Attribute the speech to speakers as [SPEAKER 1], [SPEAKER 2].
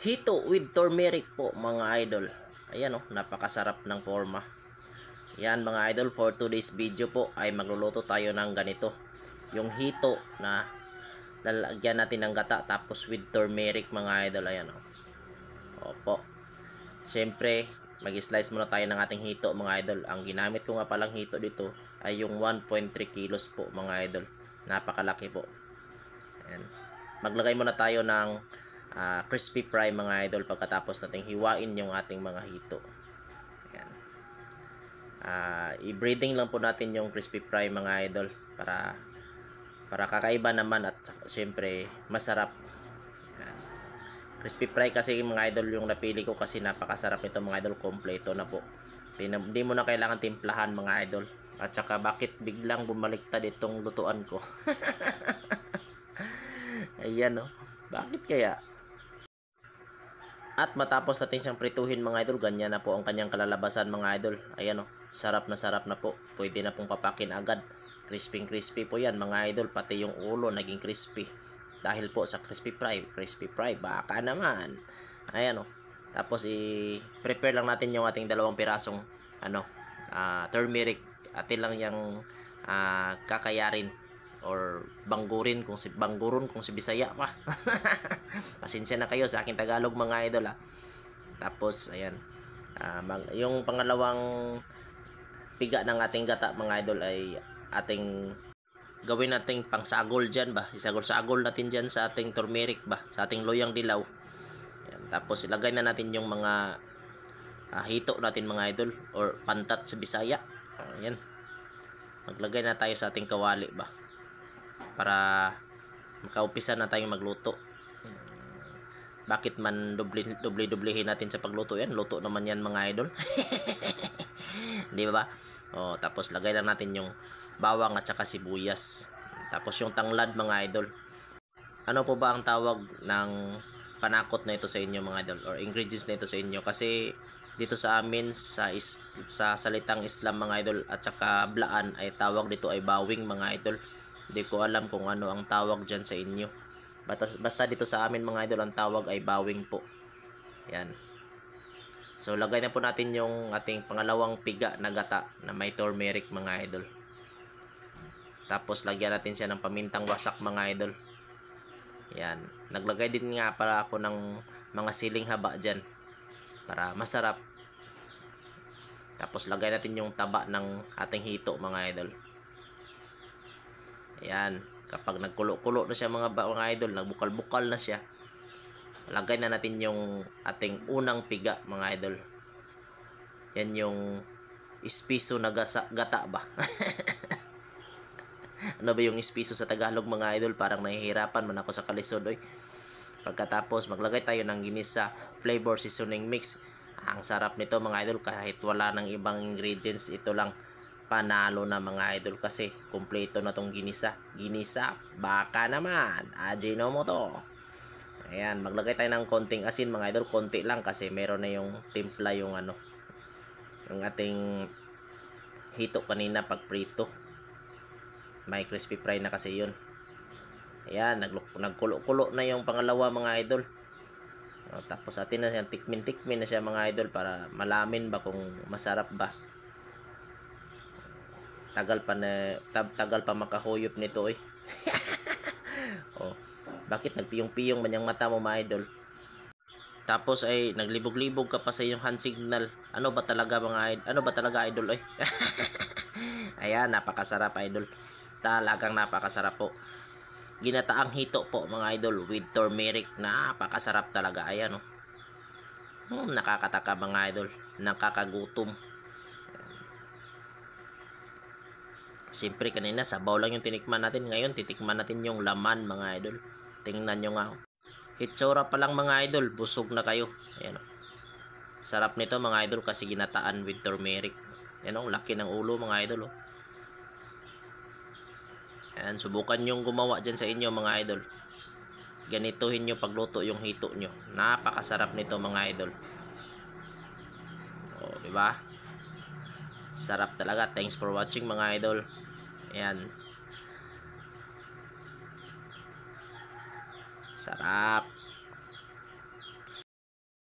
[SPEAKER 1] Hito with turmeric po mga idol. Ayan oh, napakasarap ng forma. Yan mga idol, for today's video po ay magluluto tayo ng ganito. Yung hito na lalagyan natin ng gata tapos with turmeric mga idol. Ayan oh. Opo. Siyempre, mag-slice muna tayo ng ating hito mga idol. Ang ginamit ko nga palang hito dito ay yung 1.3 kilos po mga idol. Napakalaki po. Ayan. Maglagay muna tayo ng crispy fry mga idol pagkatapos nating hiwain yung ating mga hito. Ayan. I-breading lang po natin yung crispy fry mga idol para kakaiba naman at syempre masarap. Ayan. Crispy fry kasi mga idol yung napili ko kasi napakasarap nito mga idol, kompleto na po. Hindi mo na kailangan timplahan mga idol. At saka bakit biglang bumaliktad itong lutuan ko? Ayan o. Bakit kaya? At matapos natin siyang prituhin mga idol, ganyan na po ang kanyang kalalabasan mga idol. Ayan o. Sarap na po. Pwede na pong papakin agad. Crispy crispy po yan mga idol. Pati yung ulo naging crispy. Dahil po sa crispy fry. Crispy fry. Baka naman. Ayan o. Tapos i-prepare lang natin yung ating 2 pirasong turmeric. Atin lang yung kakayarin or banggurin kung si Bisaya pa. Pasensya na kayo sa aking Tagalog mga idol . Tapos ayan, yung pangalawang piga ng ating gata mga idol ay ating gawin nating pangsagol dyan ba. Isagol-sagol natin dyan sa ating turmeric ba, sa ating loyang dilaw. Ayan, tapos ilagay na natin yung mga hito natin mga idol or pantat sa Bisaya. Ayan. Maglagay na tayo sa ating kawali ba para makaumpisa na tayong magluto. Bakit man doble-doblehin natin sa pagluto yan? Luto naman yan mga idol. Di ba? O, tapos lagay lang natin yung bawang at saka sibuyas. Tapos yung tanglad mga idol. Ano po ba ang tawag ng panakot na ito sa inyo mga idol or ingredients na ito sa inyo? Kasi dito sa amin sa salitang Islam mga idol at saka blaan ay tawag dito ay bawing mga idol. Hindi ko alam kung ano ang tawag dyan sa inyo. Basta dito sa amin mga idol ang tawag ay bawing po. Yan. So lagay na po natin yung ating pangalawang piga na gata na may turmeric mga idol. Tapos lagyan natin siya ng pamintang wasak mga idol. Yan. Naglagay din nga para ako ng mga siling haba dyan para masarap. Tapos lagay natin yung taba ng ating hito mga idol. Ayan. Kapag nagkulo-kulo na siya mga idol, nagbukal-bukal na siya, lagay na natin yung ating unang piga mga idol. Yan yung espiso na gata ba? Ano ba yung espiso sa Tagalog mga idol? Parang nahihirapan man ako sa kalisod. Pagkatapos maglagay tayo ng ginisa flavor seasoning mix. Ang sarap nito mga idol kahit wala ng ibang ingredients. Ito lang panalo na mga idol kasi kumpleto na tong ginisa. Ginisa, baka naman. Ajinomoto. Ayan, maglagay tayo ng konting asin mga idol. Konti lang kasi meron na yung timpla yung yung ating hito kanina pag prito. May crispy fry na kasi yun. Ayan, nagkulo-kulo na yung pangalawa mga idol. Tapos atin na siya, tikmin-tikmin na siya mga idol para malamin ba kung masarap ba. Tagal pa makahuyop nito . Bakit nagpiyong-piyong man yung mata mo mga idol? Tapos ay naglibog-libog ka pa sa iyong hand signal. Ano ba talaga idol Ayan, napakasarap idol. Talagang napakasarap po. Ginataang hito po mga idol with turmeric. Napakasarap talaga. Ayan nakakataka mga idol. Nakakagutom. Siyempre kanina sabaw lang yung tinikman natin. Ngayon titikman natin yung laman mga idol. Tingnan nyo nga. Hitsura pa lang mga idol. Busog na kayo. Ayan sarap nito mga idol kasi ginataan with turmeric. Ayan laki ng ulo mga idol Ayan, subukan nyong gumawa dyan sa inyo mga idol. Ganituhin nyo pagluto yung hito nyo. Napakasarap nito mga idol. Diba? Sarap talaga. Thanks for watching mga idol. Ayan. Sarap.